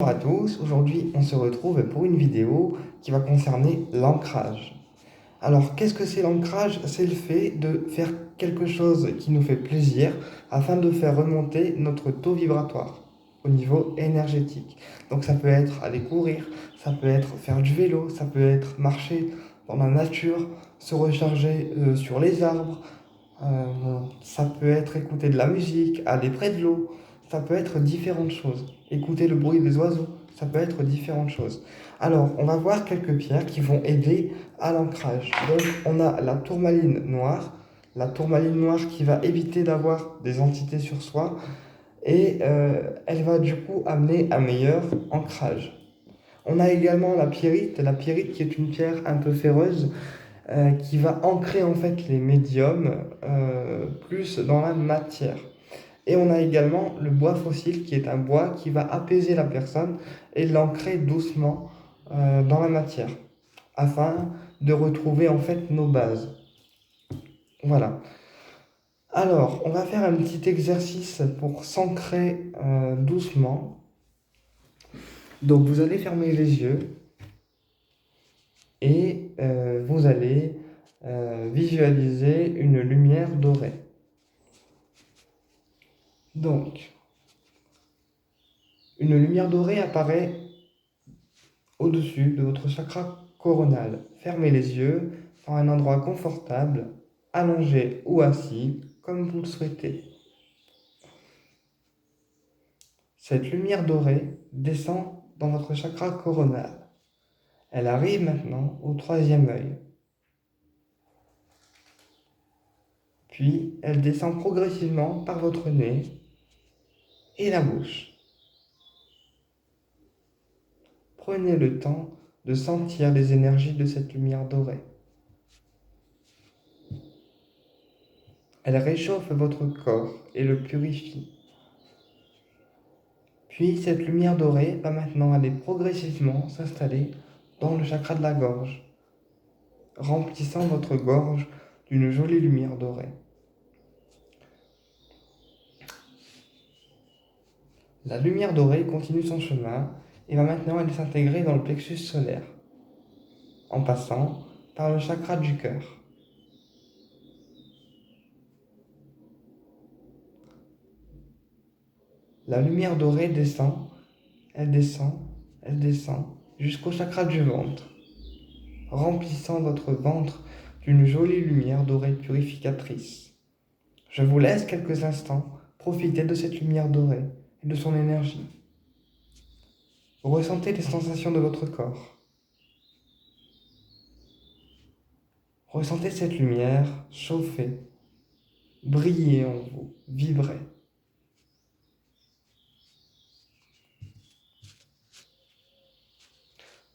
Bonjour à tous, aujourd'hui on se retrouve pour une vidéo qui va concerner l'ancrage. Alors qu'est-ce que c'est l'ancrage? C'est le fait de faire quelque chose qui nous fait plaisir afin de faire remonter notre taux vibratoire au niveau énergétique. Donc ça peut être aller courir, ça peut être faire du vélo, ça peut être marcher dans la nature, se recharger sur les arbres, ça peut être écouter de la musique, aller près de l'eau, ça peut être différentes choses. Écouter le bruit des oiseaux, ça peut être différentes choses. Alors, on va voir quelques pierres qui vont aider à l'ancrage. Donc, on a la tourmaline noire. La tourmaline noire qui va éviter d'avoir des entités sur soi et elle va du coup amener un meilleur ancrage. On a également la pyrite qui est une pierre un peu féreuse qui va ancrer en fait les médiums plus dans la matière. Et on a également le bois fossile qui est un bois qui va apaiser la personne et l'ancrer doucement dans la matière afin de retrouver en fait nos bases. Voilà. Alors, on va faire un petit exercice pour s'ancrer doucement. Donc, vous allez fermer les yeux et vous allez visualiser une lumière dorée. Donc, une lumière dorée apparaît au-dessus de votre chakra coronal. Fermez les yeux dans un endroit confortable, allongé ou assis, comme vous le souhaitez. Cette lumière dorée descend dans votre chakra coronal. Elle arrive maintenant au troisième œil. Puis, elle descend progressivement par votre nez et la bouche. Prenez le temps de sentir les énergies de cette lumière dorée. Elle réchauffe votre corps et le purifie. Puis cette lumière dorée va maintenant aller progressivement s'installer dans le chakra de la gorge, remplissant votre gorge d'une jolie lumière dorée. La lumière dorée continue son chemin et va maintenant aller s'intégrer dans le plexus solaire, en passant par le chakra du cœur. La lumière dorée descend, elle descend, elle descend, jusqu'au chakra du ventre, remplissant votre ventre d'une jolie lumière dorée purificatrice. Je vous laisse quelques instants profiter de cette lumière dorée et de son énergie. Ressentez les sensations de votre corps. Ressentez cette lumière chauffer, briller en vous, vibrer.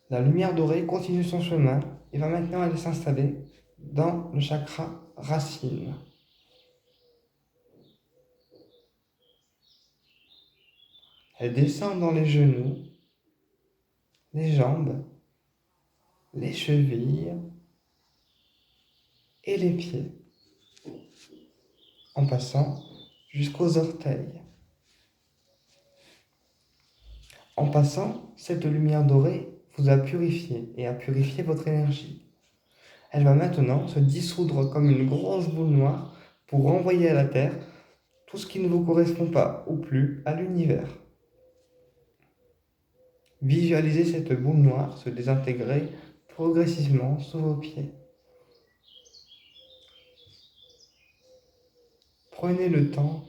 La lumière dorée continue son chemin et va maintenant aller s'installer dans le chakra racine. Elle descend dans les genoux, les jambes, les chevilles et les pieds, en passant jusqu'aux orteils. En passant, cette lumière dorée vous a purifié et a purifié votre énergie. Elle va maintenant se dissoudre comme une grosse boule noire pour renvoyer à la Terre tout ce qui ne vous correspond pas ou plus à l'univers. Visualisez cette boule noire se désintégrer progressivement sous vos pieds. Prenez le temps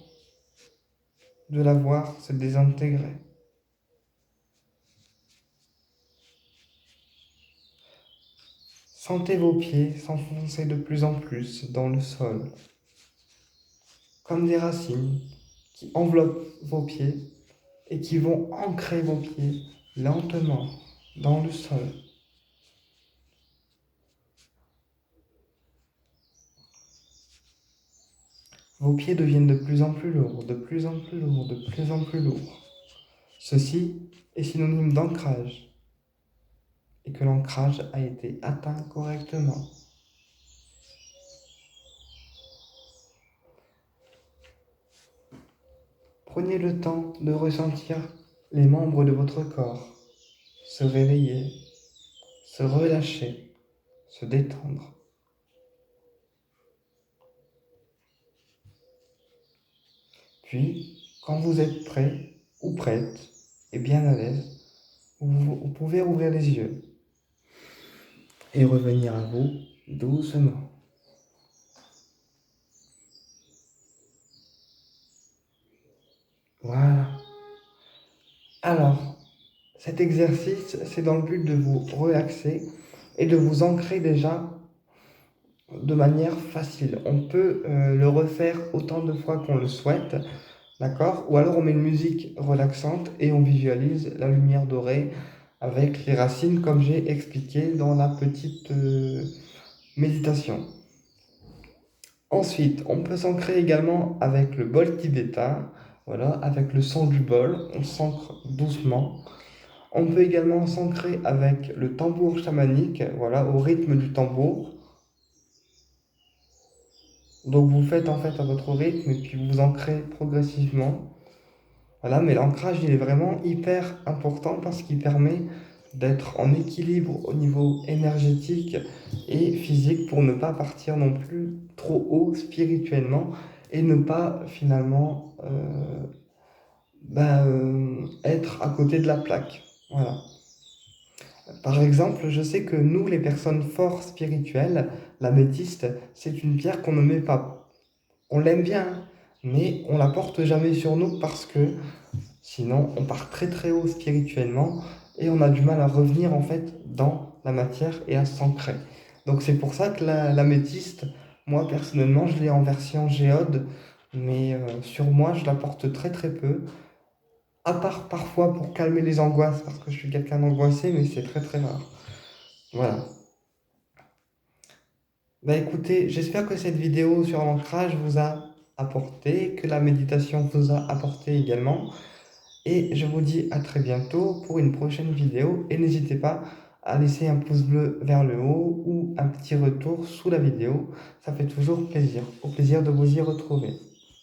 de la voir se désintégrer. Sentez vos pieds s'enfoncer de plus en plus dans le sol, comme des racines qui enveloppent vos pieds et qui vont ancrer vos pieds lentement dans le sol. Vos pieds deviennent de plus en plus lourds, de plus en plus lourds, de plus en plus lourds. Ceci est synonyme d'ancrage et que l'ancrage a été atteint correctement. Prenez le temps de ressentir les membres de votre corps se réveiller, se relâcher, se détendre. Puis, quand vous êtes prêt ou prête et bien à l'aise, vous pouvez ouvrir les yeux et revenir à vous doucement. Voilà. Alors, cet exercice, c'est dans le but de vous relaxer et de vous ancrer déjà de manière facile. On peut le refaire autant de fois qu'on le souhaite, d'accord? Ou alors on met une musique relaxante et on visualise la lumière dorée avec les racines comme j'ai expliqué dans la petite méditation. Ensuite, on peut s'ancrer également avec le bol tibétain, voilà, avec le son du bol, on s'ancre doucement. On peut également s'ancrer avec le tambour chamanique, voilà, au rythme du tambour. Donc vous faites en fait à votre rythme et puis vous ancrez progressivement. Voilà, mais l'ancrage il est vraiment hyper important parce qu'il permet d'être en équilibre au niveau énergétique et physique pour ne pas partir non plus trop haut spirituellement et ne pas finalement être à côté de la plaque. Voilà. Par exemple, je sais que nous, les personnes fort spirituelles, l'améthyste, c'est une pierre qu'on ne met pas. On l'aime bien, hein, mais on la porte jamais sur nous parce que sinon on part très très haut spirituellement et on a du mal à revenir en fait dans la matière et à s'ancrer. Donc c'est pour ça que l'améthyste, moi personnellement, je l'ai en version géode, mais sur moi je la porte très très peu. À part parfois pour calmer les angoisses, parce que je suis quelqu'un d'angoissé, mais c'est très très rare. Voilà. Bah écoutez, j'espère que cette vidéo sur l'ancrage vous a apporté, que la méditation vous a apporté également. Et je vous dis à très bientôt pour une prochaine vidéo. Et n'hésitez pas à laisser un pouce bleu vers le haut ou un petit retour sous la vidéo. Ça fait toujours plaisir. Au plaisir de vous y retrouver.